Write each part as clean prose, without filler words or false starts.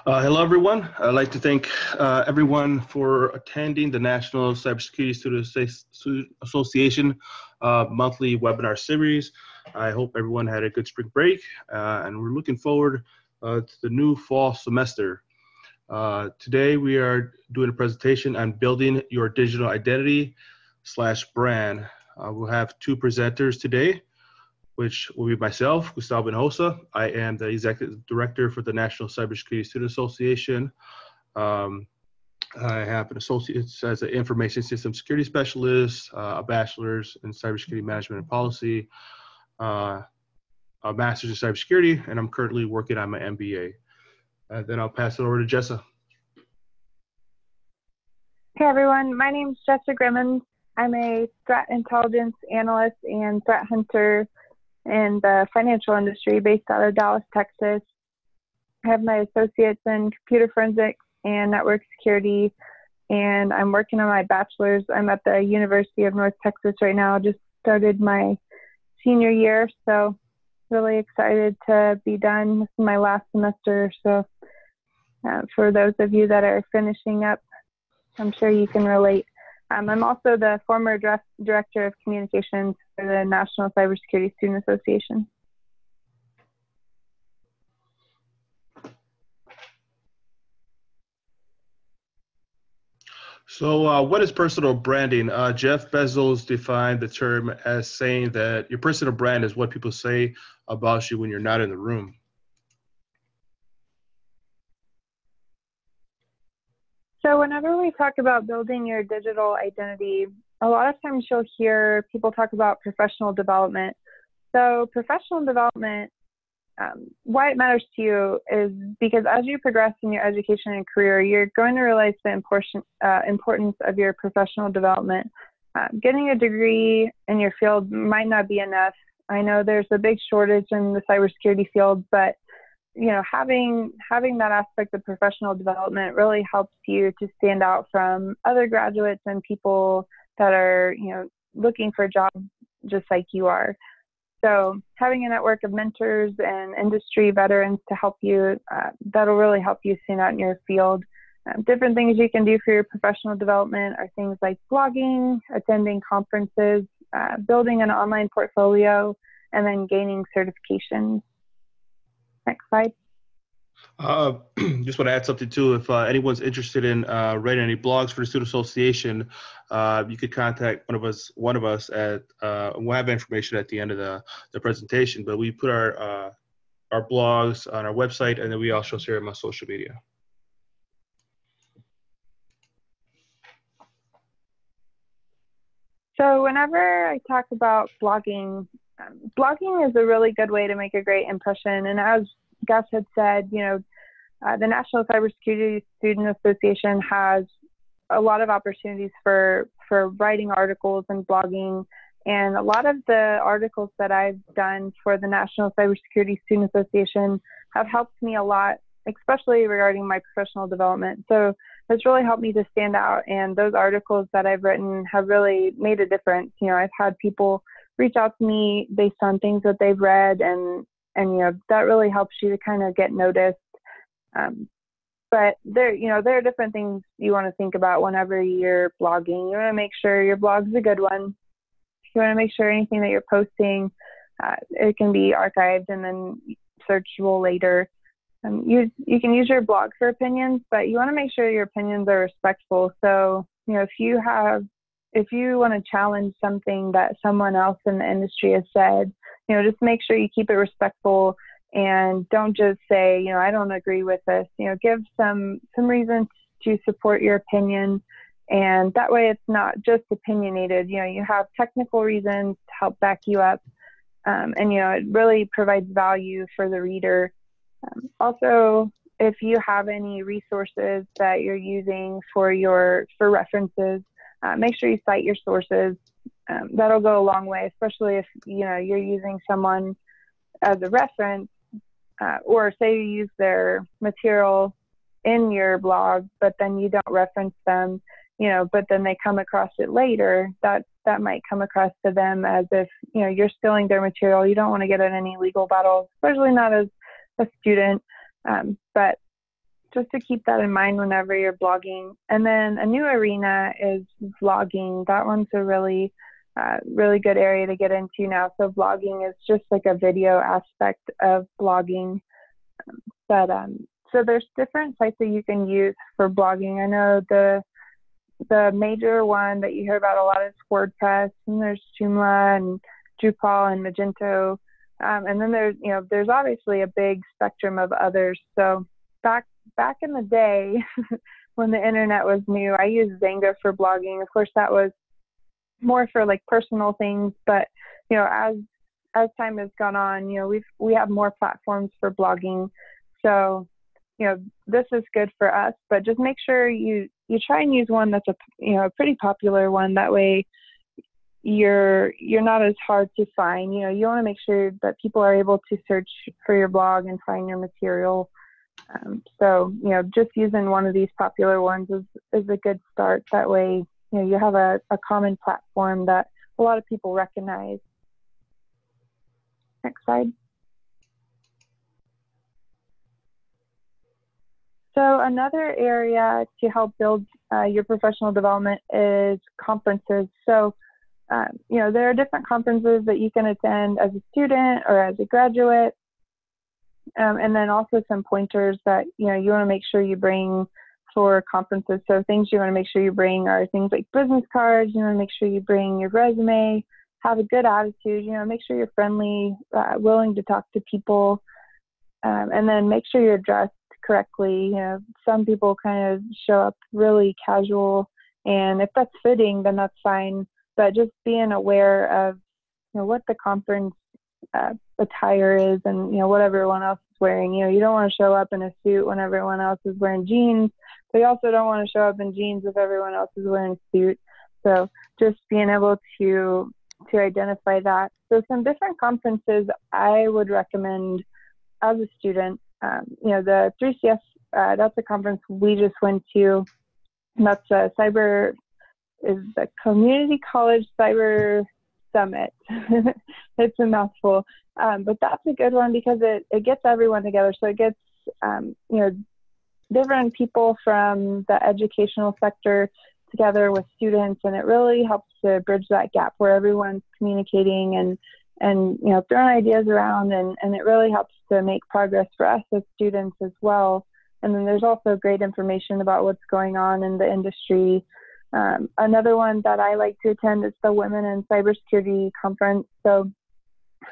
Hello, everyone. I'd like to thank everyone for attending the National Cybersecurity Student Association monthly webinar series. I hope everyone had a good spring break, and we're looking forward to the new fall semester. Today, we are doing a presentation on building your digital identity/brand. We'll have two presenters today, which will be myself, Gustavo Hinojosa. I am the Executive Director for the National Cybersecurity Student Association. I have an associate as an Information System Security Specialist, a bachelor's in Cybersecurity Management and Policy, a master's in Cybersecurity, and I'm currently working on my MBA. Then I'll pass it over to Jessa. Hey everyone, my name is Jessa Gramenz. I'm a threat intelligence analyst and threat hunter in the financial industry based out of Dallas, Texas. I have my associates in computer forensics and network security, and I'm working on my bachelor's. I'm at the University of North Texas right now. Just started my senior year, so really excited to be done. This is my last semester, so for those of you that are finishing up, I'm sure you can relate. I'm also the former Director of Communications for the National Cybersecurity Student Association. So what is personal branding? Jeff Bezos defined the term as saying that your personal brand is what people say about you when you're not in the room. So whenever we talk about building your digital identity, a lot of times you'll hear people talk about professional development. So professional development, why it matters to you is because as you progress in your education and career, you're going to realize the importance of your professional development. Getting a degree in your field might not be enough. I know there's a big shortage in the cybersecurity field, but having that aspect of professional development really helps you to stand out from other graduates and people that are, looking for jobs just like you are. So having a network of mentors and industry veterans to help you, that'll really help you stand out in your field. Different things you can do for your professional development are things like blogging, attending conferences, building an online portfolio, and then gaining certifications. Next slide. Just want to add something too. If anyone's interested in writing any blogs for the Student Association, you could contact one of us at. We'll have information at the end of the presentation. But we put our blogs on our website, and then we also share them on social media. So whenever I talk about blogging, blogging is a really good way to make a great impression. And as Gus had said, the National Cybersecurity Student Association has a lot of opportunities for writing articles and blogging. And a lot of the articles that I've done for the National Cybersecurity Student Association have helped me a lot, especially regarding my professional development. So it's really helped me to stand out. And those articles that I've written have really made a difference. I've had people reach out to me based on things that they've read, and that really helps you to kind of get noticed. But there are different things you want to think about whenever you're blogging. You want to make sure your blog's a good one. You want to make sure anything that you're posting, it can be archived and then searchable later. You can use your blog for opinions, but you want to make sure your opinions are respectful. So, if you want to challenge something that someone else in the industry has said, just make sure you keep it respectful and don't just say, I don't agree with this. Give some reasons to support your opinion, and that way it's not just opinionated. You have technical reasons to help back you up, and it really provides value for the reader. Also, if you have any resources that you're using for references, make sure you cite your sources. That'll go a long way, especially if you're using someone as a reference, or say you use their material in your blog, but then you don't reference them, but then they come across it later. That might come across to them as if you're stealing their material. You don't want to get in any legal battles, especially not as a student. But just to keep that in mind whenever you're blogging. And then a new arena is vlogging. That one's a really good area to get into now. So vlogging is just like a video aspect of blogging. So there's different sites that you can use for blogging. I know the major one that you hear about a lot is WordPress, and there's Joomla and Drupal and Magento. And then there's obviously a big spectrum of others. So back in the day when the internet was new, I used Zanga for blogging. Of course, that was more for like personal things, but as time has gone on, we have more platforms for blogging. So this is good for us, but just make sure you try and use one that's a pretty popular one. That way you're not as hard to find. You want to make sure that people are able to search for your blog and find your material. So just using one of these popular ones is a good start. That way you have a common platform that a lot of people recognize. Next slide. So another area to help build your professional development is conferences. So, there are different conferences that you can attend as a student or as a graduate. And then also some pointers that, you want to make sure you bring for conferences. So things you want to make sure you bring are things like business cards. You want to make sure you bring your resume, have a good attitude, make sure you're friendly, willing to talk to people, and then make sure you're dressed correctly. Some people kind of show up really casual, and if that's fitting, then that's fine. But just being aware of, what the conference attire is and, what everyone else is wearing. You don't want to show up in a suit when everyone else is wearing jeans, but you also don't want to show up in jeans if everyone else is wearing a suit. So just being able to identify that. So some different conferences I would recommend as a student. The 3CS, that's a conference we just went to. And that's the Community College Cyber Summit. It's a mouthful, but that's a good one because it gets everyone together. So it gets different people from the educational sector together with students, and it really helps to bridge that gap where everyone's communicating and throwing ideas around, and it really helps to make progress for us as students as well. And then there's also great information about what's going on in the industry. Another one that I like to attend is the Women in Cybersecurity Conference. So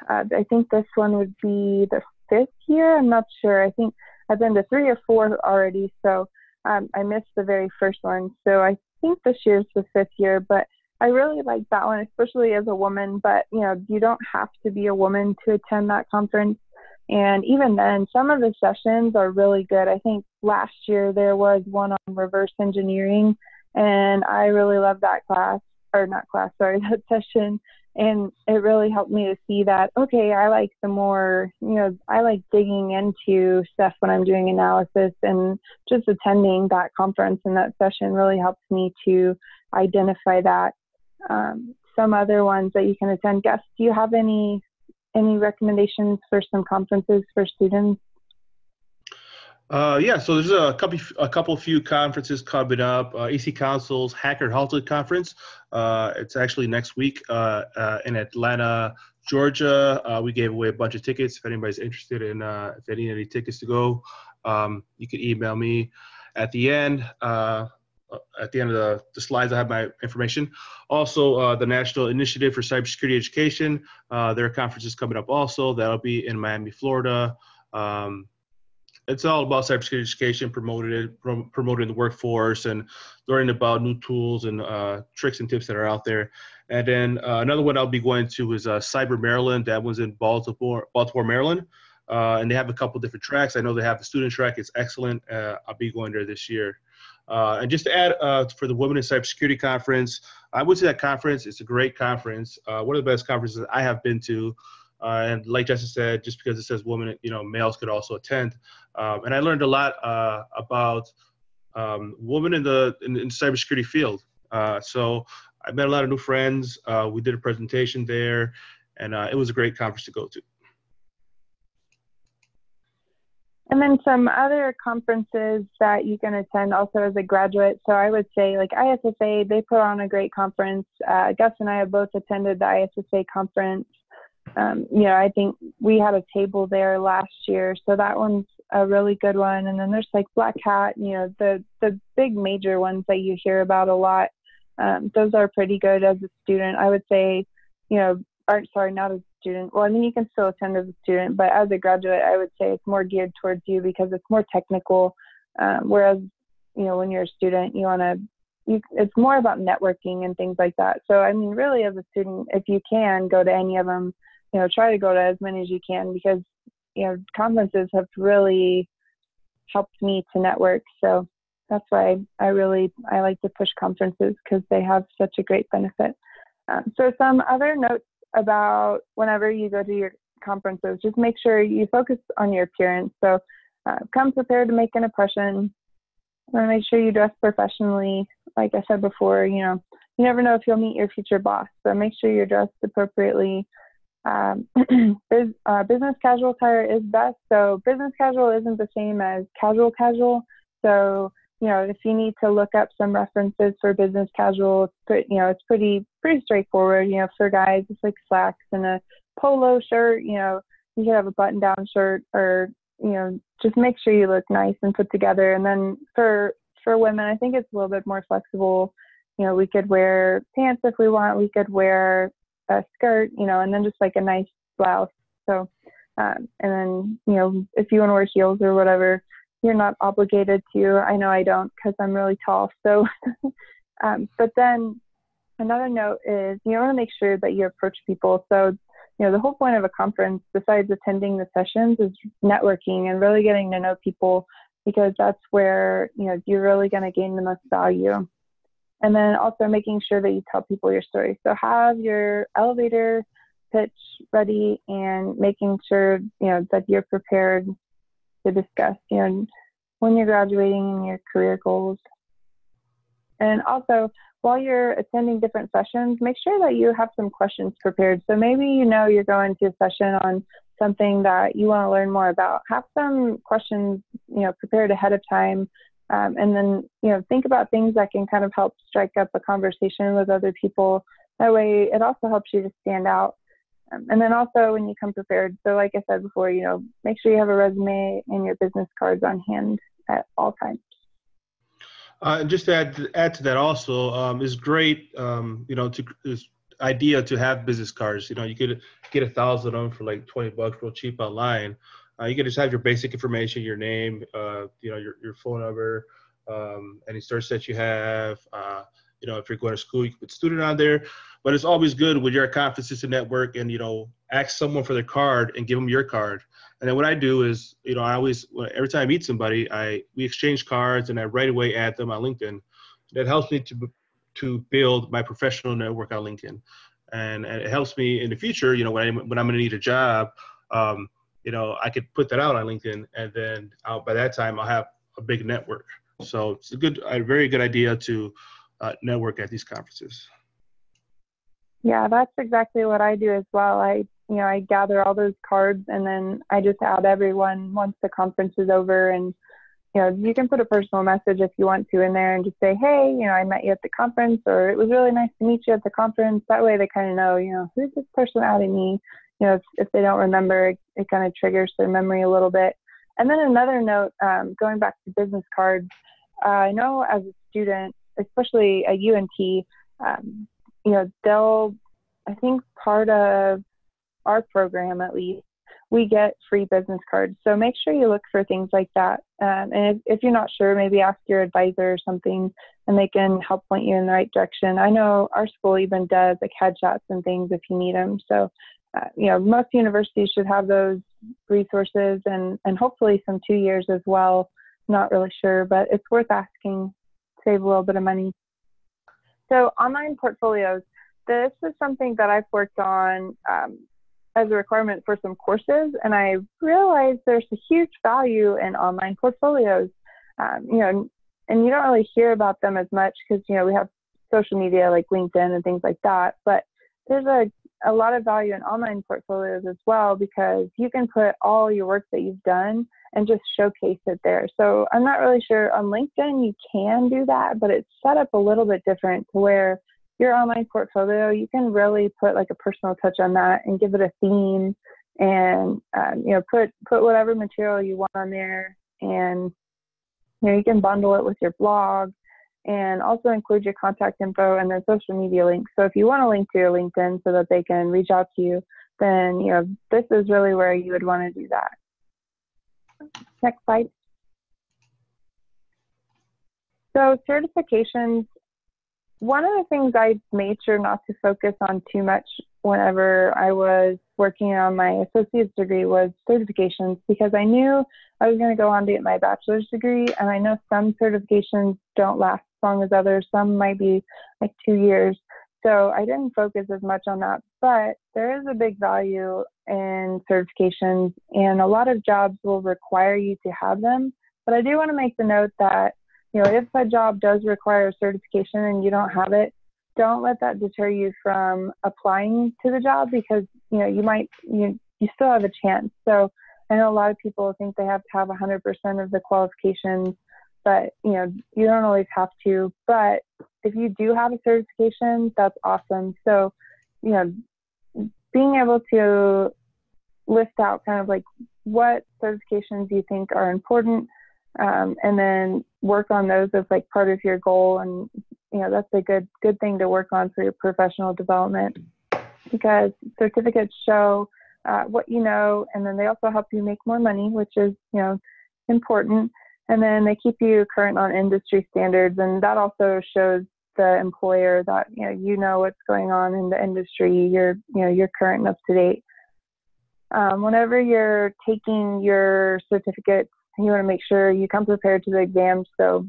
I think this one would be the 5th year. I'm not sure. I think I've been to 3 or 4 already. So I missed the very first one. So I think this year's the 5th year, but I really like that one, especially as a woman. But, you don't have to be a woman to attend that conference. And even then, some of the sessions are really good. I think last year there was one on reverse engineering, and I really loved that that session. And it really helped me to see that, okay, I like I like digging into stuff when I'm doing analysis, and just attending that conference and that session really helps me to identify that. Some other ones that you can attend. Gus, do you have any recommendations for some conferences for students? Yeah, so there's a few conferences coming up. AC Council's Hacker Halted Conference. It's actually next week in Atlanta, Georgia. We gave away a bunch of tickets. If anybody's interested in if they need any tickets to go, you can email me at the end. At the end of the slides, I have my information. Also, the National Initiative for Cybersecurity Education, their conference is coming up also. That'll be in Miami, Florida. It's all about cybersecurity education, promoting the workforce and learning about new tools and tricks and tips that are out there. And then another one I'll be going to is Cyber Maryland. That one's in Baltimore, Maryland. And they have a couple different tracks. I know they have the student track. It's excellent. I'll be going there this year. And just to add, for the Women in Cybersecurity Conference, I would say that conference is a great conference. One of the best conferences I have been to. And like Jessa said, just because it says women, males could also attend. And I learned a lot about women in the cybersecurity field. So I met a lot of new friends. We did a presentation there, and it was a great conference to go to. And then some other conferences that you can attend also as a graduate. So I would say like ISSA, they put on a great conference. Gus and I have both attended the ISSA conference. I think we had a table there last year, so that one's a really good one. And then there's like Black Hat, the big major ones that you hear about a lot. Those are pretty good as a student. I would say, not as a student. Well, I mean, you can still attend as a student, but as a graduate, I would say it's more geared towards you because it's more technical. Whereas, when you're a student, it's more about networking and things like that. So, I mean, really as a student, if you can go to any of them, try to go to as many as you can because, conferences have really helped me to network. So that's why I like to push conferences because they have such a great benefit. So some other notes about whenever you go to your conferences, just make sure you focus on your appearance. So come prepared to make an impression. Make sure you dress professionally. Like I said before, you never know if you'll meet your future boss. So make sure you're dressed appropriately. Business casual attire is best. So business casual isn't the same as casual casual. So, if you need to look up some references for business casual, it's pretty straightforward. For guys, it's like slacks and a polo shirt. You could have a button-down shirt or, just make sure you look nice and put together. And then for women, I think it's a little bit more flexible. We could wear pants if we want. We could wear a skirt, and then just like a nice blouse. So, and then, if you want to wear heels or whatever, you're not obligated to. I know I don't because I'm really tall. So, but then another note is you want to make sure that you approach people. So, the whole point of a conference, besides attending the sessions, is networking and really getting to know people because that's where, you're really going to gain the most value. And then also making sure that you tell people your story. So have your elevator pitch ready and making sure, that you're prepared to discuss, when you're graduating and your career goals. And also, while you're attending different sessions, make sure that you have some questions prepared. So maybe you're going to a session on something that you want to learn more about. Have some questions, prepared ahead of time. And then, think about things that can kind of help strike up a conversation with other people. That way, it also helps you to stand out. And then also when you come prepared, so like I said before, make sure you have a resume and your business cards on hand at all times. And just to add to that also, it's great, this idea to have business cards. You could get 1,000 of them for like $20 real cheap online. You can just have your basic information, your name, your phone number, any search that you have. If you're going to school, you can put student on there. But it's always good when you're at conferences to network and, ask someone for their card and give them your card. And then what I do is, every time I meet somebody, we exchange cards and I right away add them on LinkedIn. That helps me to build my professional network on LinkedIn. And it helps me in the future, when I'm going to need a job, I could put that out on LinkedIn, and then by that time I'll have a big network. So it's a very good idea to network at these conferences. Yeah, that's exactly what I do as well. I gather all those cards and then I just add everyone once the conference is over. And, you can put a personal message if you want to in there and just say, hey, I met you at the conference, or it was really nice to meet you at the conference. That way they kind of know, who's this person adding me? If they don't remember, it kind of triggers their memory a little bit. And then another note, going back to business cards, I know as a student, especially at UNT, I think part of our program, at least, we get free business cards. So make sure you look for things like that. And if you're not sure, maybe ask your advisor or something, and they can help point you in the right direction. I know our school even does like headshots and things if you need them. So, most universities should have those resources and hopefully some 2 years as well. Not really sure, but it's worth asking, save a little bit of money. So online portfolios, this is something that I've worked on as a requirement for some courses, and I realized there's a huge value in online portfolios. And you don't really hear about them as much because, we have social media like LinkedIn and things like that, but there's a a lot of value in online portfolios as well, because you can put all your work that you've done and just showcase it there. So I'm not really sure on LinkedIn you can do that, but it's set up a little bit different to where your online portfolio, you can really put like a personal touch on that and give it a theme, and put whatever material you want on there, and you can bundle it with your blog, and also include your contact info and then social media links. So if you want to link to your LinkedIn so that they can reach out to you, then this is really where you would want to do that. Next slide. So certifications, one of the things I made sure not to focus on too much whenever I was working on my associate's degree was certifications, because I knew I was going to go on to get my bachelor's degree, and I know some certifications don't last as long as others. Some might be like 2 years. So I didn't focus as much on that, but there is a big value in certifications, and a lot of jobs will require you to have them. But I do want to make the note that if a job does require a certification and you don't have it, don't let that deter you from applying to the job, because you still have a chance. So I know a lot of people think they have to have 100% of the qualifications, but you don't always have to. But if you do have a certification, that's awesome. So being able to list out kind of like what certifications you think are important, and then work on those as like part of your goal. And that's a good thing to work on for your professional development, because certificates show what you know, and then they also help you make more money, which is important. And then they keep you current on industry standards, and that also shows the employer that you know what's going on in the industry. You're current and up to date. Whenever you're taking your certificate, you want to make sure you come prepared to the exam. So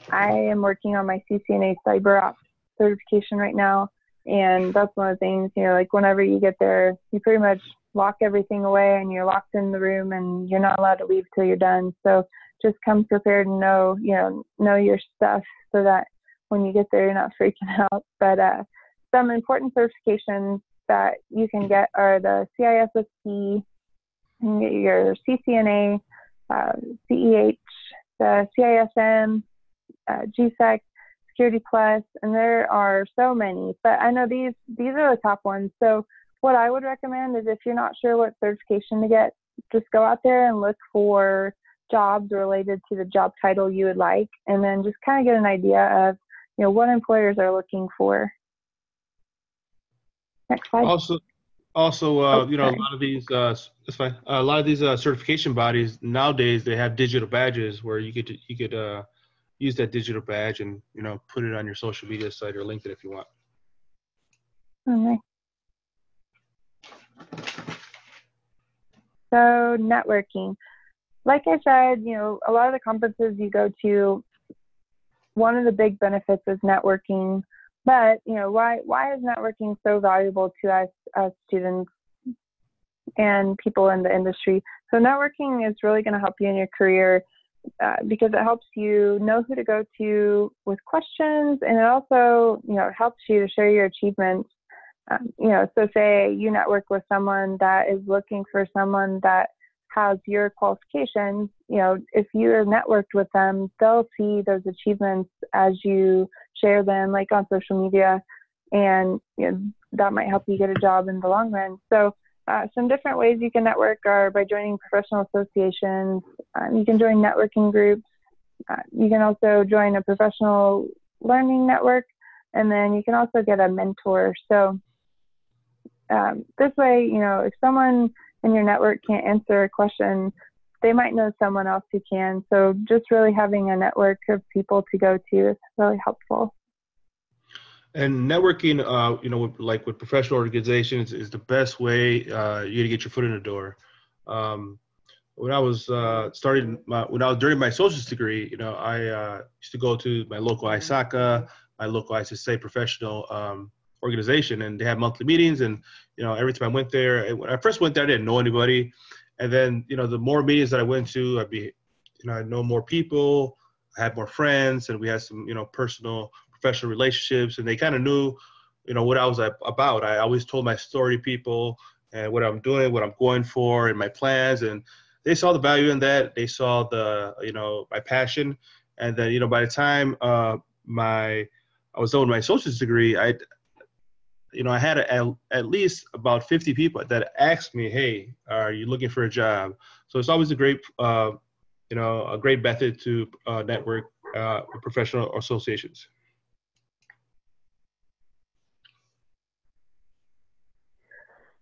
I am working on my CCNA Cyber Ops certification right now, and that's one of the things, like whenever you get there, you pretty much lock everything away and you're locked in the room and you're not allowed to leave till you're done. So just come prepared and know your stuff, so that when you get there, you're not freaking out. But some important certifications that you can get are the CISSP, you can get your CCNA, CEH, the CISM, GSEC, Security Plus, and there are so many. But I know these are the top ones. So what I would recommend is, if you're not sure what certification to get, just go out there and look for jobs related to the job title you would like, and then just kind of get an idea of what employers are looking for. Next slide. Also, a lot of these, that's fine. A lot of these certification bodies nowadays, they have digital badges where you could use that digital badge and put it on your social media site or LinkedIn if you want. Okay. So networking, like I said, a lot of the conferences you go to, one of the big benefits is networking. But why is networking so valuable to us as students and people in the industry? So networking is really going to help you in your career, because it helps you know who to go to with questions, and it also helps you to share your achievements. So say you network with someone that is looking for someone that has your qualifications. If you're networked with them, they'll see those achievements as you share them, like on social media, and that might help you get a job in the long run. So some different ways you can network are by joining professional associations. You can join networking groups. You can also join a professional learning network, and then you can also get a mentor. So this way, if someone in your network can't answer a question, they might know someone else who can. So just really having a network of people to go to is really helpful. And networking, with professional organizations is the best way you to get your foot in the door. When I was during my associate's degree, I used to go to my local ISACA, my local ISSA professional organization, and they had monthly meetings. And every time I went there, when I first went there, I didn't know anybody. And then the more meetings that I went to, I'd know more people, I had more friends, and we had some professional relationships, and they kind of knew what I was about. I always told my story to people and what I'm doing, what I'm going for, and my plans, and they saw the value in that. They saw the, my passion, and then, by the time I was done with my associate's degree, I had at least about 50 people that asked me, "Hey, are you looking for a job?" So it's always a great, a great method to network with professional associations.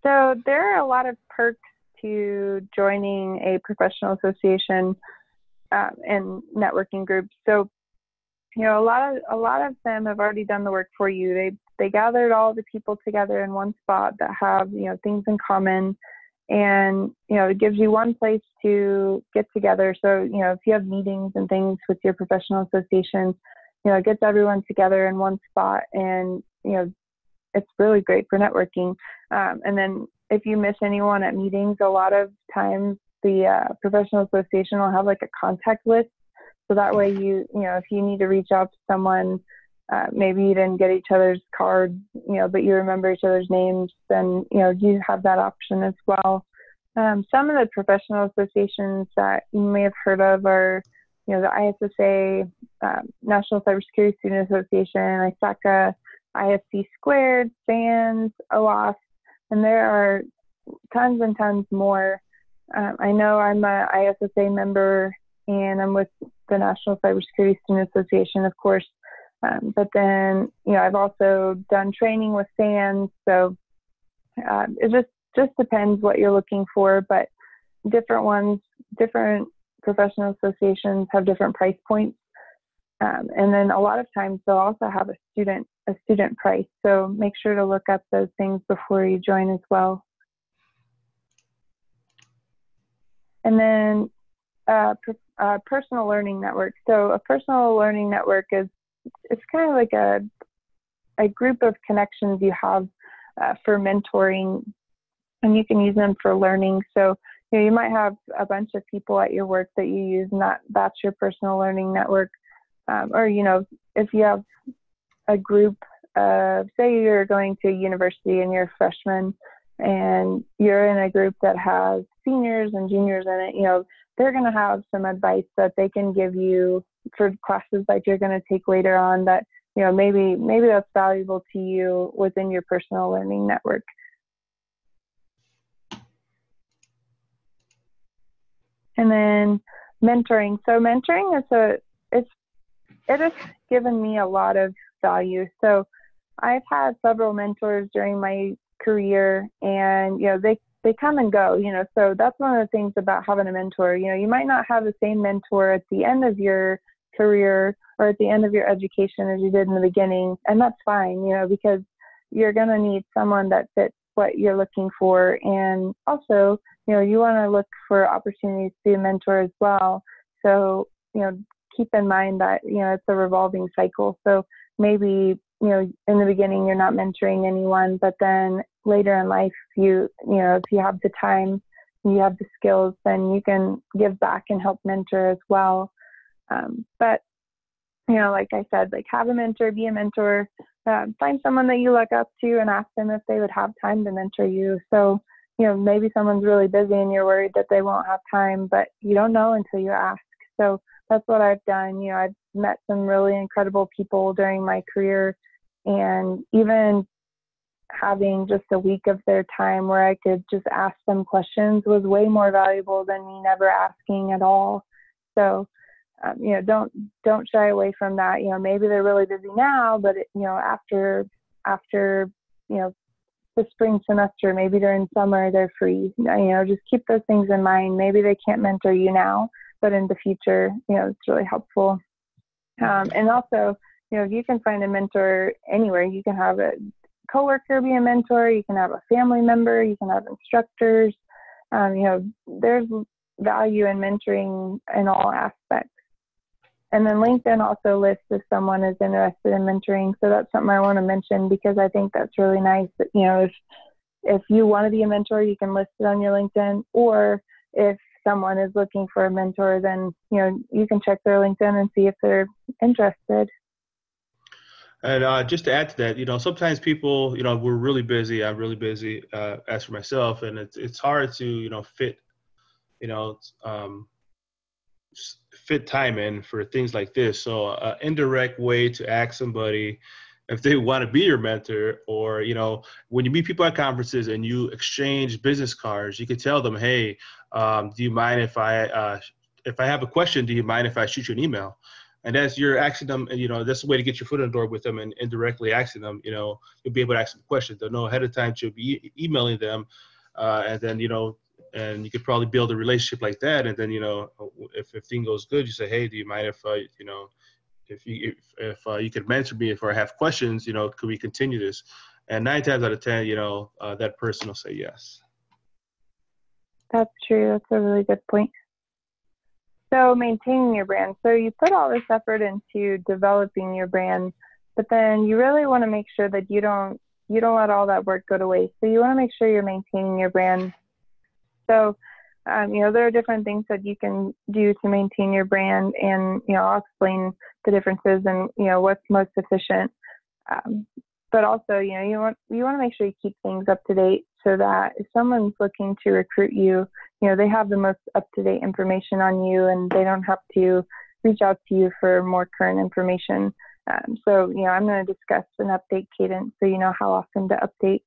So there are a lot of perks to joining a professional association and networking groups. So, a lot of them have already done the work for you. They gathered all the people together in one spot that have, things in common, and, it gives you one place to get together. So, if you have meetings and things with your professional associations, it gets everyone together in one spot, and, it's really great for networking. And then if you miss anyone at meetings, a lot of times the professional association will have like a contact list. So that way if you need to reach out to someone, maybe you didn't get each other's cards, but you remember each other's names, then, you have that option as well. Some of the professional associations that you may have heard of are, the ISSA, National Cybersecurity Student Association, ISACA, ISC Squared, SANS, OAS, and there are tons and tons more. I know I'm a ISSA member, and I'm with the National Cybersecurity Student Association, of course. But then, I've also done training with SANS, so it just depends what you're looking for. But different professional associations have different price points. And then a lot of times they'll also have a student price. So make sure to look up those things before you join as well. And then personal learning network. So a personal learning network it's kind of like a group of connections you have for mentoring, and you can use them for learning. So you might have a bunch of people at your work that you use, and that's your personal learning network. Or, if you have a group of, say you're going to university and you're a freshman and you're in a group that has seniors and juniors in it, they're going to have some advice that they can give you for classes that you're going to take later on that, maybe that's valuable to you within your personal learning network. And then mentoring. So mentoring it has given me a lot of value. So I've had several mentors during my career, and, they come and go, so that's one of the things about having a mentor. You might not have the same mentor at the end of your career or at the end of your education as you did in the beginning. And that's fine, because you're going to need someone that fits what you're looking for. And also, you want to look for opportunities to be a mentor as well. So, keep in mind that, it's a revolving cycle. So maybe, in the beginning, you're not mentoring anyone, but then later in life, if you have the time, you have the skills, then you can give back and help mentor as well. But, like I said, have a mentor, be a mentor, find someone that you look up to and ask them if they would have time to mentor you. So, maybe someone's really busy and you're worried that they won't have time, but you don't know until you ask. So that's what I've done. I've met some really incredible people during my career, and even having just a week of their time where I could just ask them questions was way more valuable than me never asking at all. So, don't shy away from that. Maybe they're really busy now, but after the spring semester, maybe during summer, they're free. Just keep those things in mind. Maybe they can't mentor you now, but in the future, it's really helpful. And also, you can find a mentor anywhere. You can have a coworker be a mentor. You can have a family member. You can have instructors. There's value in mentoring in all aspects. And then LinkedIn also lists if someone is interested in mentoring. So that's something I want to mention because I think that's really nice. That, if you want to be a mentor, you can list it on your LinkedIn. Or if someone is looking for a mentor, then you can check their LinkedIn and see if they're interested. And just to add to that, sometimes people, we're really busy. I'm really busy, as for myself, and it's hard to, fit, you know, um, fit time in for things like this. So, indirect way to ask somebody if they want to be your mentor, or when you meet people at conferences and you exchange business cards, you could tell them, hey, do you mind if I have a question, do you mind if I shoot you an email? And as you're asking them, and that's the way to get your foot in the door with them, and indirectly asking them, you'll be able to ask them questions. They'll know ahead of time to be emailing them, and then and you could probably build a relationship like that. And then if thing goes good, you say, hey, do you mind if if you could mentor me if I have questions, could we continue this? And 9 times out of 10, that person will say yes. That's true. That's a really good point. So maintaining your brand. So you put all this effort into developing your brand, but then you really want to make sure that you don't let all that work go to waste. So you want to make sure you're maintaining your brand. So, there are different things that you can do to maintain your brand, and, I'll explain the differences and, what's most efficient. But also, you want to make sure you keep things up to date so that if someone's looking to recruit you, they have the most up-to-date information on you, and they don't have to reach out to you for more current information. So, I'm going to discuss an update cadence so you know how often to update.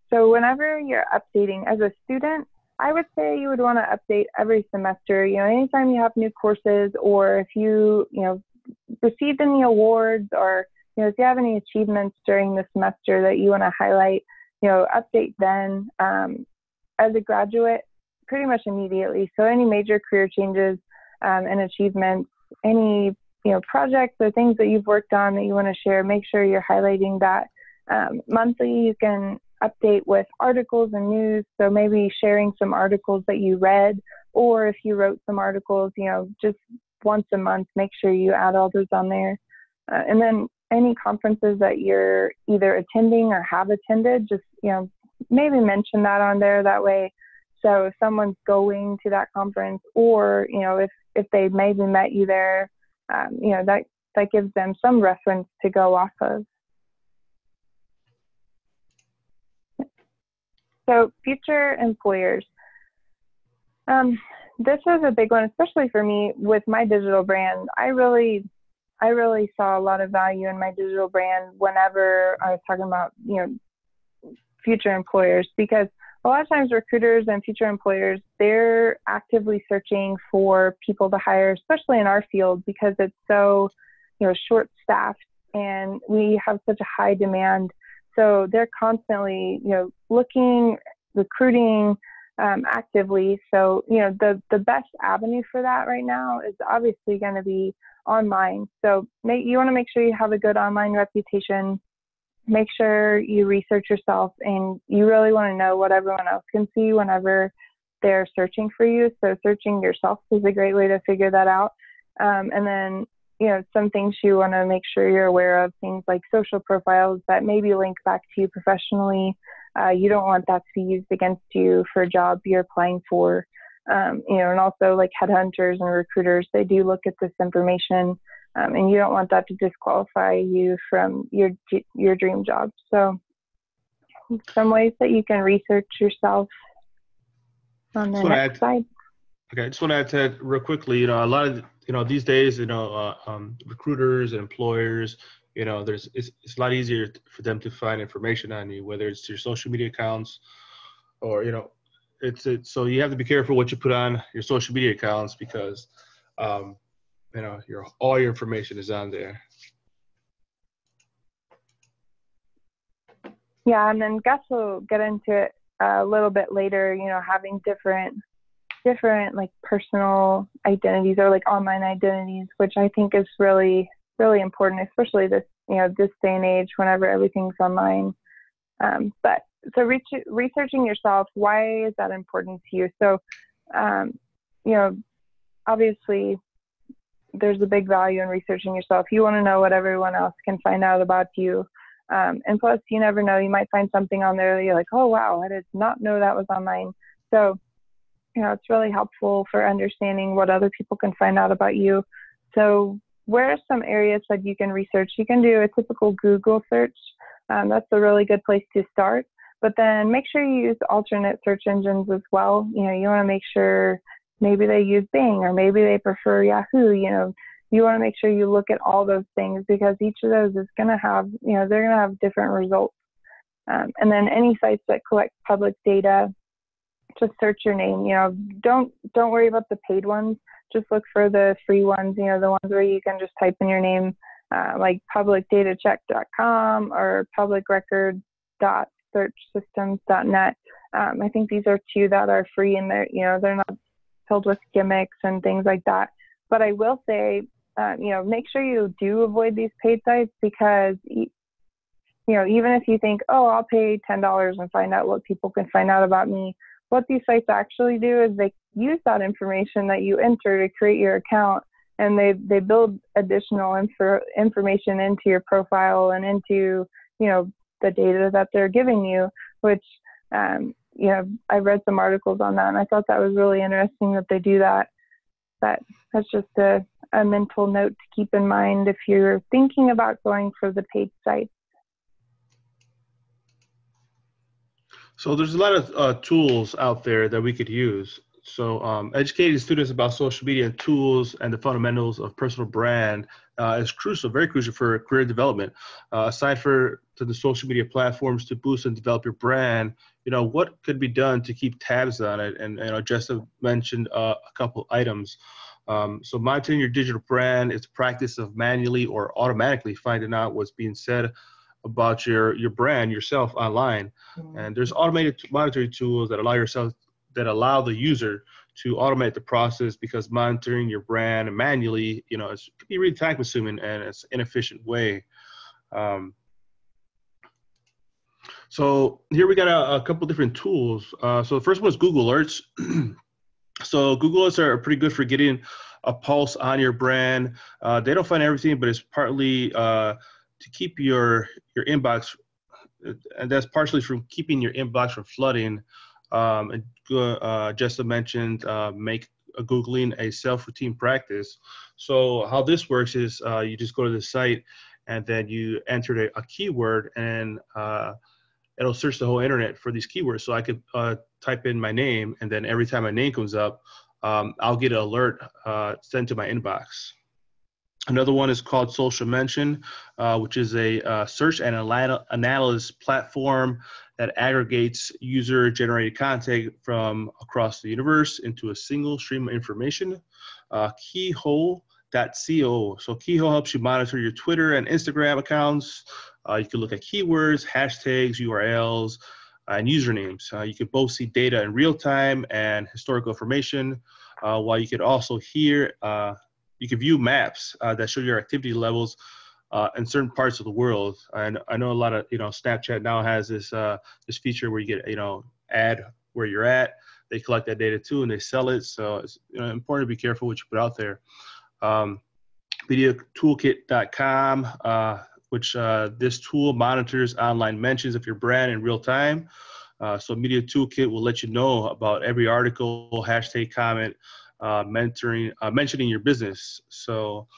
So whenever you're updating as a student, I would say you would want to update every semester. Anytime you have new courses, or if you, received any awards, or, if you have any achievements during the semester that you want to highlight, update then. As a graduate, pretty much immediately. So any major career changes and achievements, any, projects or things that you've worked on that you want to share, make sure you're highlighting that. Monthly, you can update with articles and news. So maybe sharing some articles that you read, or if you wrote some articles, just once a month, make sure you add all those on there. And then any conferences that you're either attending or have attended, just, maybe mention that on there that way. So if someone's going to that conference, or, if they maybe met you there, that gives them some reference to go off of. So future employers. This is a big one, especially for me with my digital brand. I really saw a lot of value in my digital brand whenever I was talking about, future employers, because a lot of times recruiters and future employers, they're actively searching for people to hire, especially in our field, because it's so, short staffed and we have such a high demand. So they're constantly, looking, recruiting actively. So, the best avenue for that right now is obviously going to be online. So you want to make sure you have a good online reputation. Make sure you research yourself, and you really want to know what everyone else can see whenever they're searching for you. So searching yourself is a great way to figure that out. And then, some things you want to make sure you're aware of, things like social profiles that maybe link back to you professionally. You don't want that to be used against you for a job you're applying for. And also like headhunters and recruiters, they do look at this information, and you don't want that to disqualify you from your dream job. So some ways that you can research yourself on the next slide. Okay, I just want to add to that real quickly. A lot of these days, recruiters and employers, it's a lot easier for them to find information on you, whether it's your social media accounts, or so you have to be careful what you put on your social media accounts, because all your information is on there. Yeah, and then Gus will get into it a little bit later. Having different like personal identities, or like online identities, which I think is really, really important, especially this day and age whenever everything's online. But so researching yourself, why is that important to you? So, obviously there's a big value in researching yourself. You want to know what everyone else can find out about you. And plus, you never know, you might find something on there that you're like, oh, wow, I did not know that was online. So, it's really helpful for understanding what other people can find out about you. So where are some areas that you can research? You can do a typical Google search. That's a really good place to start. But then make sure you use alternate search engines as well. You want to make sure maybe they use Bing or maybe they prefer Yahoo. You want to make sure you look at all those things because each of those is going to have, they're going to have different results. And then any sites that collect public data, just search your name. Don't worry about the paid ones. Just look for the free ones. The ones where you can just type in your name, like publicdatacheck.com or publicrecord.searchsystems.net. I think these are two that are free, and they're not filled with gimmicks and things like that. But I will say, make sure you do avoid these paid sites because, even if you think, oh, I'll pay $10 and find out what people can find out about me, what these sites actually do is they use that information that you enter to create your account, and they build additional information into your profile and into, the data that they're giving you, which, I read some articles on that, and I thought that was really interesting that they do that. That's just a mental note to keep in mind if you're thinking about going for the paid sites. So there's a lot of tools out there that we could use. So educating students about social media and tools and the fundamentals of personal brand is crucial, very crucial for career development. Aside to the social media platforms to boost and develop your brand, what could be done to keep tabs on it? And Jessa mentioned a couple items. So monitoring your digital brand is the practice of manually or automatically finding out what's being said about your brand yourself online. And there's automated monitoring tools that allow the user to automate the process, because monitoring your brand manually, it can be really time consuming and it's an inefficient way. So here we got a couple different tools. So the first one is Google Alerts. So Google Alerts are pretty good for getting a pulse on your brand. They don't find everything, but it's partly to keep your inbox, and that's partially from keeping your inbox from flooding. And Jessa mentioned make Googling a self-routine practice. So how this works is you just go to the site and then you enter a keyword, and it'll search the whole internet for these keywords. So I could type in my name, and then every time my name comes up, I'll get an alert sent to my inbox. Another one is called Social Mention, which is a search and analysis platform that aggregates user-generated content from across the universe into a single stream of information. Keyhole.co. So Keyhole helps you monitor your Twitter and Instagram accounts. You can look at keywords, hashtags, URLs, and usernames. You can both see data in real time and historical information, while you can also you can view maps that show your activity levels in certain parts of the world. And I know a lot of, Snapchat now has this feature where you get, add where you're at. They collect that data too, and they sell it. So it's important to be careful what you put out there. Mediatoolkit.com, which this tool monitors online mentions of your brand in real time. So Media Toolkit will let you know about every article, hashtag, comment, mentioning your business. So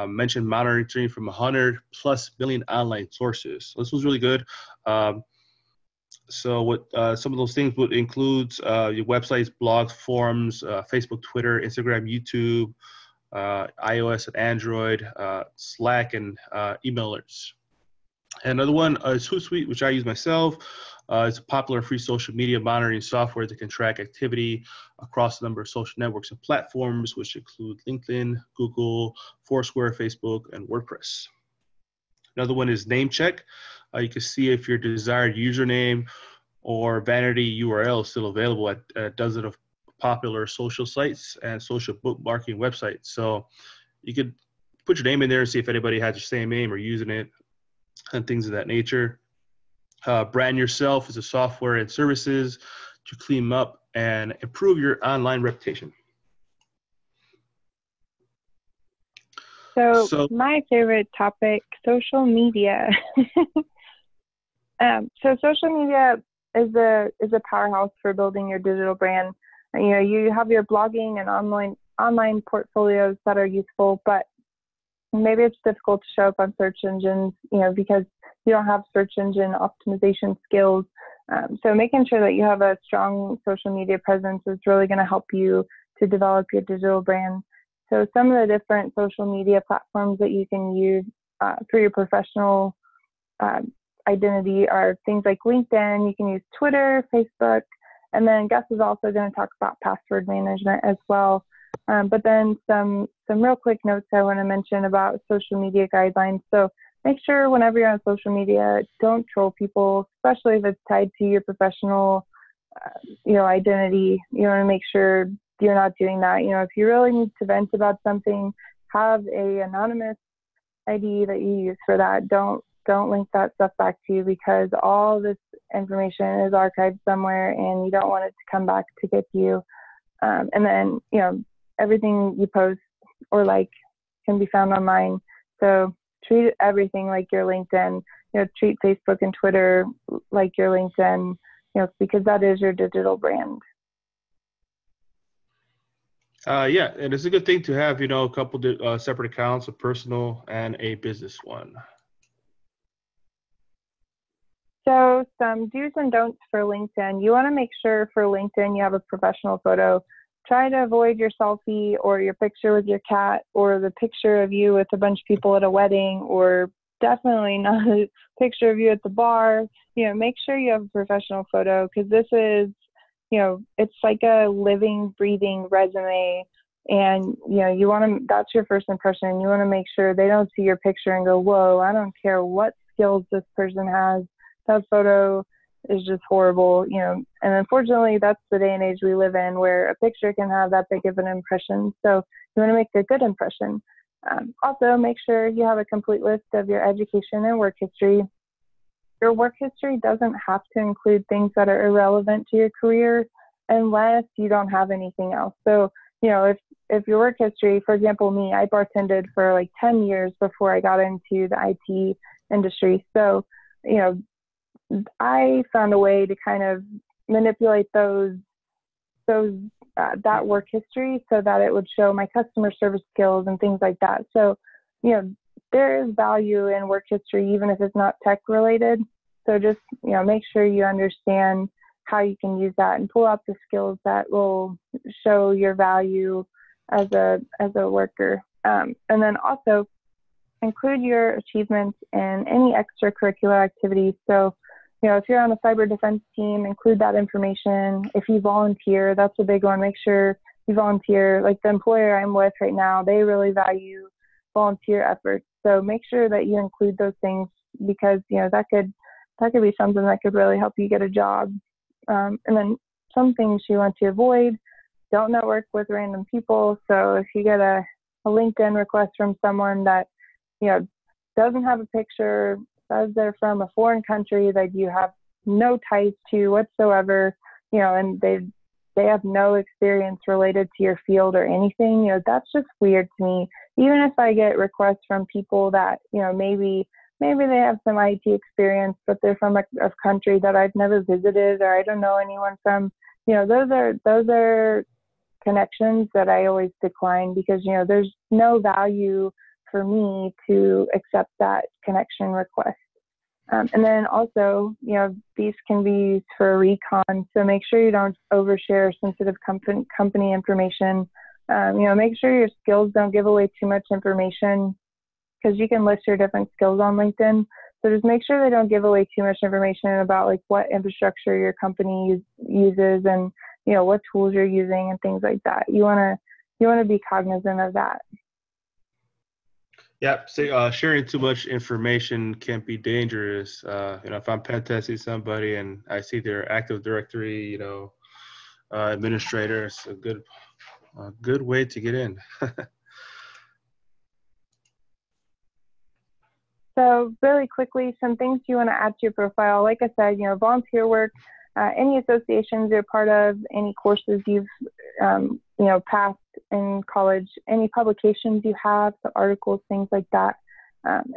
mention monitoring from 100+ million online sources. So this was really good. So what some of those things would include your websites, blogs, forums, Facebook, Twitter, Instagram, YouTube, iOS and Android, Slack, and email alerts. Another one is Hootsuite, which I use myself. It's a popular free social media monitoring software that can track activity across a number of social networks and platforms, which include LinkedIn, Google, Foursquare, Facebook, and WordPress. Another one is Namecheck. You can see if your desired username or vanity URL is still available at a dozen of popular social sites and social bookmarking websites. So you could put your name in there and see if anybody has your same name or using it and things of that nature. Brand Yourself is a software and services to clean up and improve your online reputation. So my favorite topic, social media. So social media is a powerhouse for building your digital brand. You have your blogging and online portfolios that are useful, but maybe it's difficult to show up on search engines, because you don't have search engine optimization skills. So making sure that you have a strong social media presence is really going to help you to develop your digital brand. So some of the different social media platforms that you can use for your professional identity are things like LinkedIn. You can use Twitter, Facebook, and then Gus is also going to talk about password management as well. But then some real quick notes I want to mention about social media guidelines. So make sure whenever you're on social media, don't troll people, especially if it's tied to your professional, identity. You want to make sure you're not doing that. If you really need to vent about something, have a anonymous ID that you use for that. Don't link that stuff back to you, because all this information is archived somewhere and you don't want it to come back to get you. And then, everything you post or like can be found online. So treat everything like your LinkedIn, treat Facebook and Twitter like your LinkedIn, because that is your digital brand. Yeah, and it's a good thing to have, a couple separate accounts, a personal and a business one. So some do's and don'ts for LinkedIn. You want to make sure for LinkedIn you have a professional photo. Try to avoid your selfie or your picture with your cat or the picture of you with a bunch of people at a wedding, or definitely not a picture of you at the bar. Make sure you have a professional photo, because this is, it's like a living, breathing resume. And, you want to, that's your first impression. You want to make sure they don't see your picture and go, whoa, I don't care what skills this person has. That photo is just horrible, and unfortunately that's the day and age we live in, where a picture can have that big of an impression. So you want to make a good impression. Also, make sure you have a complete list of your education and work history. Your work history doesn't have to include things that are irrelevant to your career unless you don't have anything else. So, if your work history, for example, me, I bartended for like 10 years before I got into the IT industry. So, I found a way to kind of manipulate that work history so that it would show my customer service skills and things like that. So, there is value in work history, even if it's not tech related. So just, make sure you understand how you can use that and pull out the skills that will show your value as a worker. And then also include your achievements in any extracurricular activities. So, if you're on a cyber defense team, include that information. If you volunteer, that's a big one. Make sure you volunteer. Like the employer I'm with right now, they really value volunteer efforts. So make sure that you include those things, because, that could be something that could really help you get a job. And then some things you want to avoid: don't network with random people. So if you get a LinkedIn request from someone that, doesn't have a picture, says they're from a foreign country that you have no ties to whatsoever, and they have no experience related to your field or anything, that's just weird to me. Even if I get requests from people that, maybe they have some IT experience, but they're from a country that I've never visited or I don't know anyone from, those are connections that I always decline, because, there's no value for me to accept that connection request. And then also, these can be used for recon. So make sure you don't overshare sensitive company information. Make sure your skills don't give away too much information, because you can list your different skills on LinkedIn. So just make sure they don't give away too much information about like what infrastructure your company uses and, what tools you're using and things like that. You want to be cognizant of that. Yeah, sharing too much information can be dangerous. If I'm pen testing somebody and I see their Active Directory, administrator, it's a good way to get in. So really quickly, some things you want to add to your profile. Like I said, volunteer work, any associations you're part of, any courses you've, passed in college, any publications you have, so articles, things like that,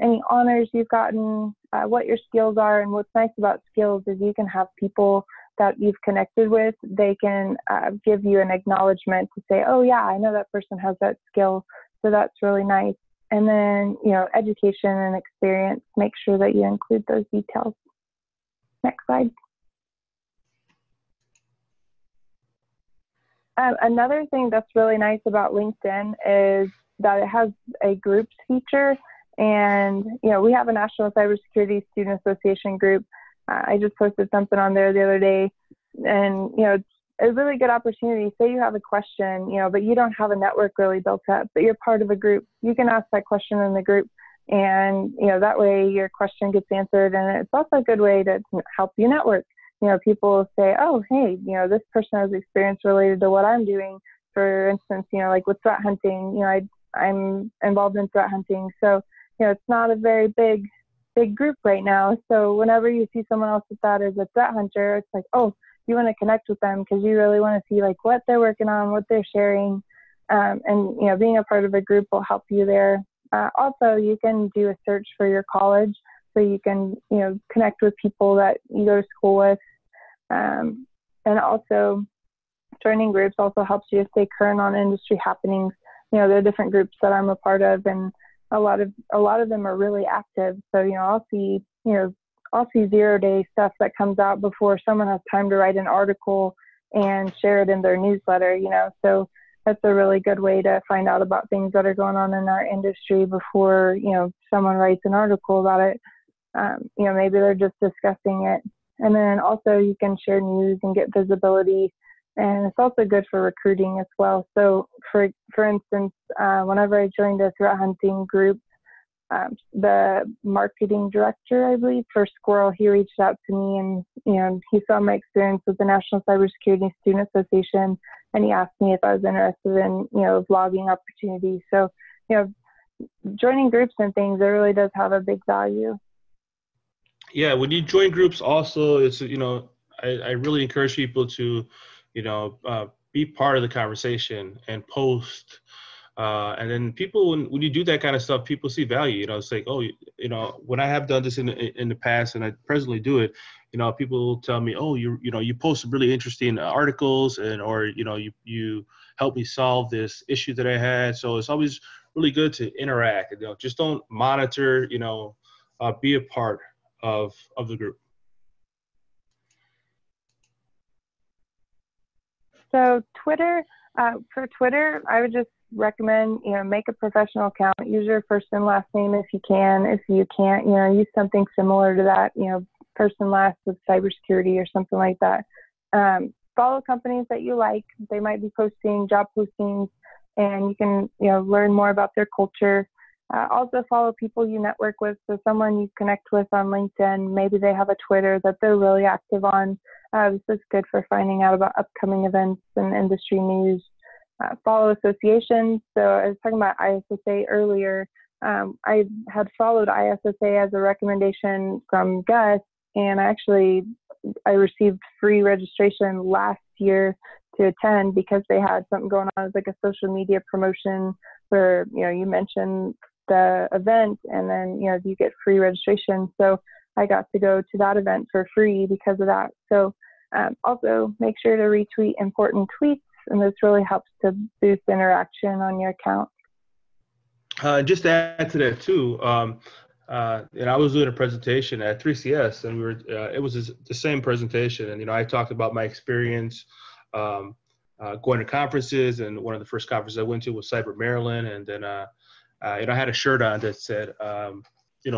any honors you've gotten, what your skills are. And what's nice about skills is you can have people that you've connected with, they can give you an acknowledgement to say, oh yeah, I know that person has that skill. So that's really nice. And then, education and experience, make sure that you include those details. Next slide. Another thing that's really nice about LinkedIn is that it has a groups feature. And, we have a National Cybersecurity Student Association group. I just posted something on there the other day. And, it's a really good opportunity. Say you have a question, but you don't have a network really built up, but you're part of a group. You can ask that question in the group. And, that way your question gets answered. And it's also a good way to help you network. People say, oh, hey, this person has experience related to what I'm doing. For instance, like with threat hunting, I'm involved in threat hunting. So, it's not a very big group right now. So whenever you see someone else with that as a threat hunter, it's like, oh, you want to connect with them because you really want to see like what they're working on, what they're sharing. And, being a part of a group will help you there. Also, you can do a search for your college. So you can, connect with people that you go to school with. And also joining groups also helps you stay current on industry happenings. There are different groups that I'm a part of, and a lot of them are really active. So, I'll see 0-day stuff that comes out before someone has time to write an article and share it in their newsletter, so that's a really good way to find out about things that are going on in our industry before, someone writes an article about it. Maybe they're just discussing it. And then also you can share news and get visibility. And it's also good for recruiting as well. So for instance, whenever I joined a threat hunting group, the marketing director, I believe, for Squirrel, he reached out to me and, he saw my experience with the National Cybersecurity Student Association, and he asked me if I was interested in, vlogging opportunities. So, joining groups and things, it really does have a big value. Yeah, when you join groups also, it's, I really encourage people to, be part of the conversation and post. And then people, when you do that kind of stuff, people see value. It's like, oh, when I have done this in the past, and I presently do it, people will tell me, oh, you post some really interesting articles, or you helped me solve this issue that I had. So it's always really good to interact. Just don't monitor. Be a part of the group. So Twitter, for Twitter, I would just recommend, make a professional account, use your first and last name if you can. If you can't, use something similar to that, first and last with cybersecurity or something like that. Follow companies that you like. They might be posting job postings, and you can, learn more about their culture. Also follow people you network with. So someone you connect with on LinkedIn, maybe they have a Twitter that they're really active on. This is good for finding out about upcoming events and industry news. Follow associations. So I was talking about ISSA earlier. I had followed ISSA as a recommendation from Gus, and I received free registration last year to attend because they had something going on as like a social media promotion where, you mentioned the event and then, you get free registration. So I got to go to that event for free because of that. So also make sure to retweet important tweets, and this really helps to boost interaction on your account. Just to add to that too, and I was doing a presentation at 3CS, and it was the same presentation, and I talked about my experience going to conferences, and one of the first conferences I went to was Cyber Maryland, and then I had a shirt on that said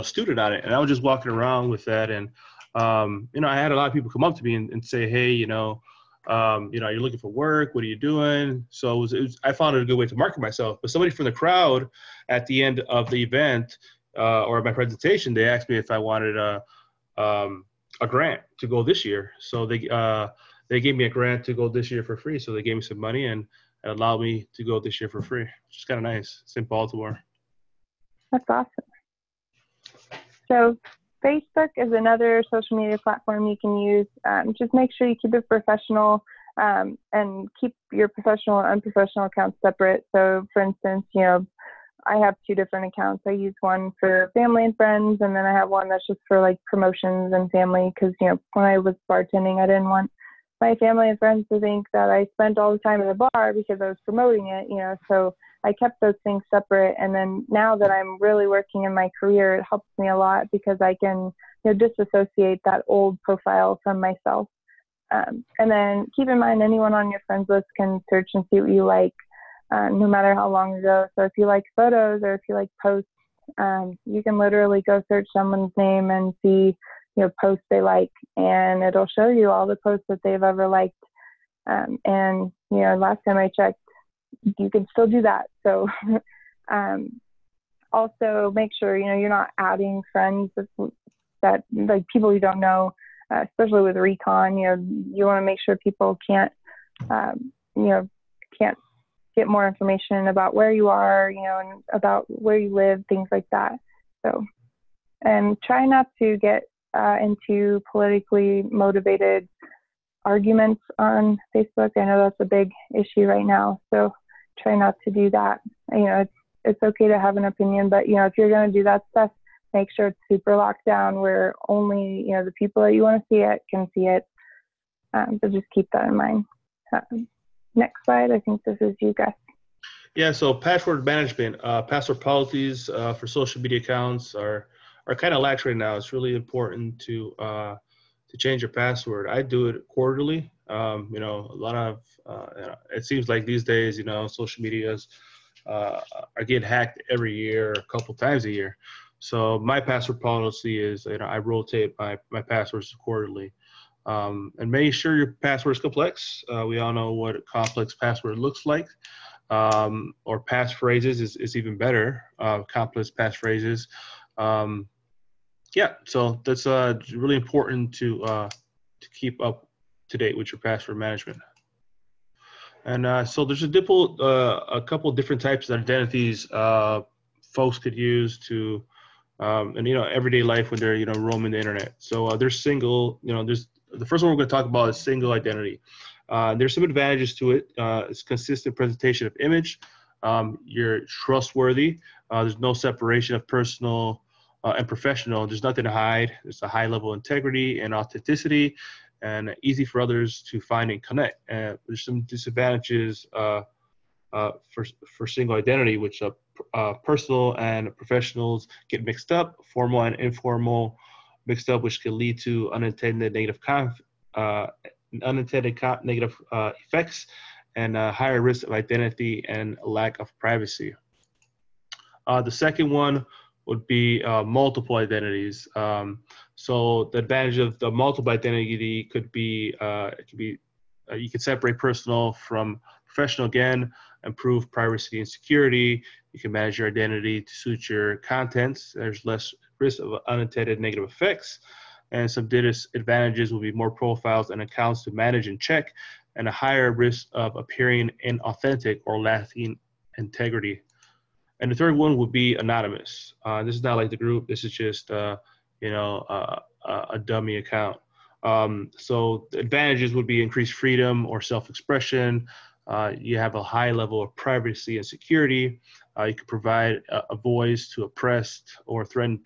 student on it, and I was just walking around with that, and I had a lot of people come up to me and say, hey, you're looking for work. What are you doing? So I found it a good way to market myself. But somebody from the crowd at the end of the event or my presentation, they asked me if I wanted a grant to go this year. So they gave me a grant to go this year for free. So they gave me some money and allowed me to go this year for free, which is kind of nice. It's in Baltimore. That's awesome. So Facebook is another social media platform you can use. Just make sure you keep it professional and keep your professional and unprofessional accounts separate. So for instance, I have 2 different accounts. I use one for family and friends, and then I have one that's just for like promotions and family because, when I was bartending, I didn't want my family and friends to think that I spent all the time in the bar because I was promoting it, so I kept those things separate. And then now that I'm really working in my career, it helps me a lot because I can, disassociate that old profile from myself. And then keep in mind, anyone on your friends list can search and see what you like, no matter how long ago. So if you like photos or if you like posts, you can literally go search someone's name and see, posts they like, and it'll show you all the posts that they've ever liked. And, last time I checked, you can still do that. So also make sure, you're not adding friends that like people you don't know, especially with recon. You want to make sure people can't get more information about where you are, and about where you live, things like that. So, and try not to get into politically motivated arguments on Facebook. I know that's a big issue right now, so try not to do that. It's okay to have an opinion, but if you're going to do that stuff, make sure it's super locked down where only the people that you want to see it can see it. So just keep that in mind. Next slide. I think this is you, Gus. Yeah, so password management, password policies for social media accounts are kind of lax right now. It's really important to change your password. I do it quarterly. A lot of it seems like these days, social medias are getting hacked every year, a couple times a year. So my password policy is, I rotate my passwords quarterly. And make sure your password is complex. We all know what a complex password looks like. Or passphrases is even better. Complex passphrases. So that's really important to keep up to date with your password management. And so there's a couple different types of identities folks could use to everyday life when they're roaming the internet. So there's single. There's the first one we're going to talk about is single identity. There's some advantages to it. It's consistent presentation of image. You're trustworthy. There's no separation of personal and professional. There's nothing to hide. There's a high level of integrity and authenticity, and easy for others to find and connect. There's some disadvantages for single identity, which personal and professionals get mixed up, formal and informal mixed up, which can lead to unintended negative negative effects and higher risk of identity and lack of privacy. The second one would be multiple identities. So the advantage of the multiple identity could be, you can separate personal from professional again, improve privacy and security. You can manage your identity to suit your contents. There's less risk of unintended negative effects. And some disadvantages will be more profiles and accounts to manage and check, and a higher risk of appearing inauthentic or lacking integrity. And the third one would be anonymous. This is not like the group. This is just, a dummy account. So the advantages would be increased freedom or self-expression. You have a high level of privacy and security. You can provide a voice to oppressed or threaten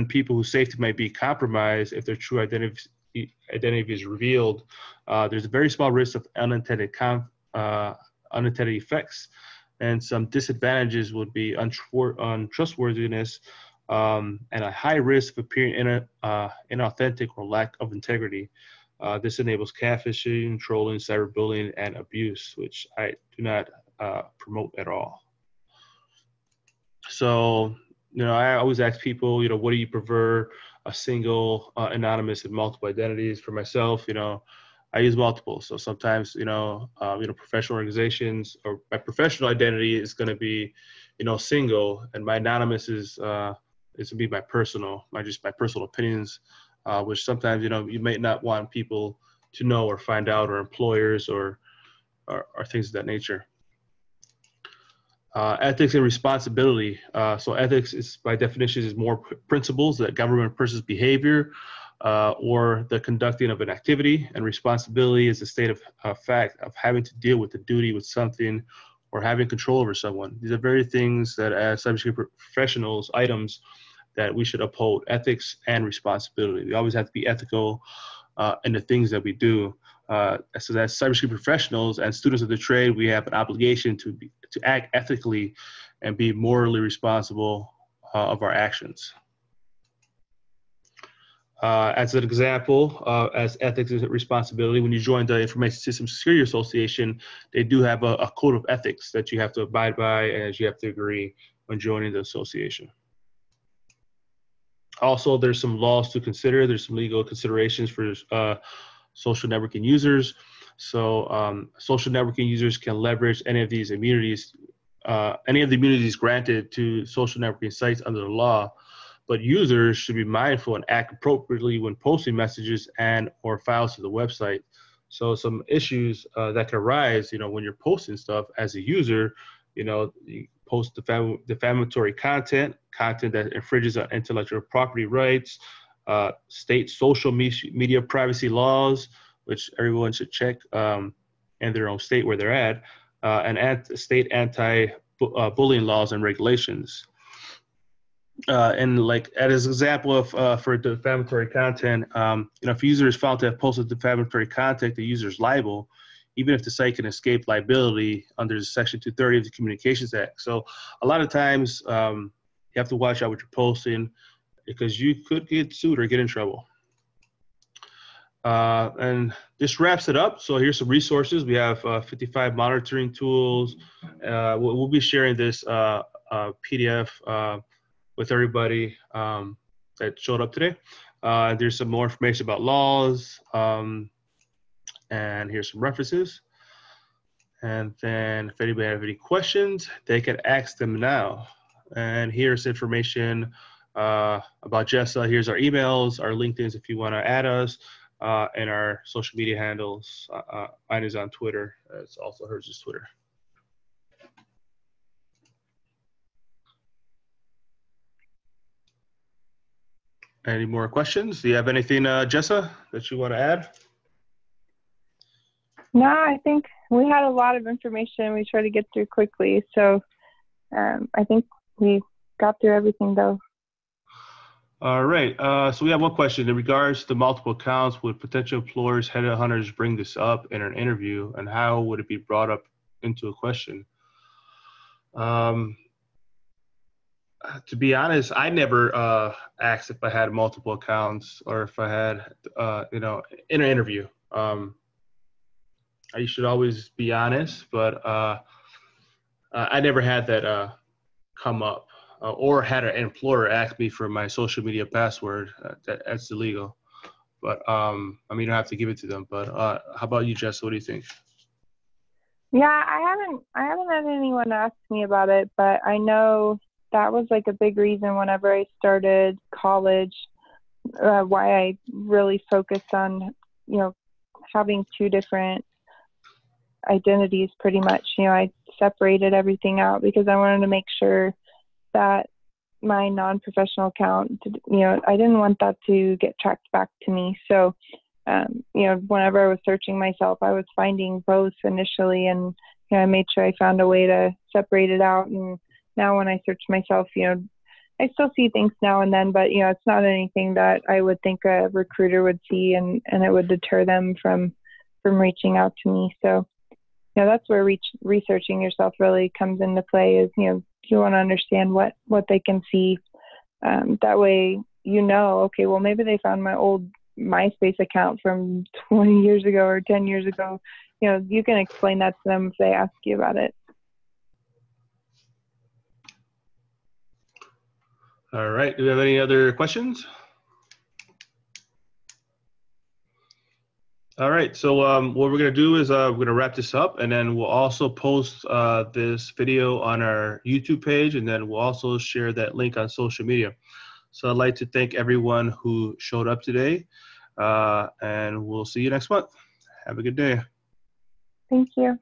people whose safety might be compromised if their true identity is revealed. There's a very small risk of unintended effects, and some disadvantages would be untrustworthiness and a high risk of appearing inauthentic or lack of integrity. This enables catfishing, trolling, cyberbullying, and abuse, which I do not promote at all. So, I always ask people, what do you prefer, a single, anonymous, and multiple identities? For myself, I use multiple. So sometimes, professional organizations, or my professional identity is going to be, single, and my anonymous is to be my personal opinions, which sometimes, you may not want people to know or find out, or employers or things of that nature. Ethics and responsibility. So ethics is, by definition, is more principles that govern a person's behavior or the conducting of an activity, and responsibility is a state of fact of having to deal with the duty with something or having control over someone. These are very things that, as cybersecurity professionals, items that we should uphold: ethics and responsibility. We always have to be ethical in the things that we do. So as cybersecurity professionals and students of the trade, we have an obligation to to act ethically and be morally responsible of our actions. As an example, as ethics and responsibility, when you join the Information Systems Security Association, they do have a code of ethics that you have to abide by and you have to agree when joining the association. Also, there's some laws to consider. There's some legal considerations for social networking users. So social networking users can leverage any of these immunities, any of the immunities granted to social networking sites under the law. But users should be mindful and act appropriately when posting messages and or files to the website. So some issues that can arise, when you're posting stuff as a user, you post defamatory content that infringes on intellectual property rights, state social media privacy laws, which everyone should check in their own state where they're at, and state anti-bullying laws and regulations. And like as an example of for defamatory content, if a user is found to have posted defamatory content, the user is liable, even if the site can escape liability under Section 230 of the Communications Act. So a lot of times you have to watch out what you're posting because you could get sued or get in trouble. And this wraps it up. So here's some resources. We have 55 monitoring tools. We'll be sharing this PDF with everybody that showed up today. There's some more information about laws, and here's some references. And then if anybody have any questions, they can ask them now. And here's information about Jessa. Here's our emails, our LinkedIn's if you want to add us, and our social media handles. Mine is on Twitter. It's also hers is Twitter. Any more questions? Do you have anything, Jessa, that you want to add? No, I think we had a lot of information we tried to get through quickly. So I think we got through everything, though. All right. So we have one question. In regards to multiple accounts, would potential employers, headhunters bring this up in an interview, and how would it be brought up into a question? To be honest, I never asked if I had multiple accounts or if I had, in an interview. You should always be honest, but I never had that come up or had an employer ask me for my social media password. That's illegal. But you don't have to give it to them. But how about you, Jess? What do you think? Yeah, I haven't had anyone ask me about it, but I know that was like a big reason whenever I started college, why I really focused on, having two different identities pretty much. I separated everything out because I wanted to make sure that my non-professional account, I didn't want that to get tracked back to me. So, whenever I was searching myself, I was finding both initially, and I made sure I found a way to separate it out. And now when I search myself, I still see things now and then, but it's not anything that I would think a recruiter would see and it would deter them from reaching out to me. So, that's where researching yourself really comes into play. Is you want to understand what they can see. That way, okay, well maybe they found my old MySpace account from 20 years ago or 10 years ago. You can explain that to them if they ask you about it. All right. Do we have any other questions? All right. So what we're going to do is we're going to wrap this up, and then we'll also post this video on our YouTube page, and then we'll also share that link on social media. So I'd like to thank everyone who showed up today, and we'll see you next month. Have a good day. Thank you.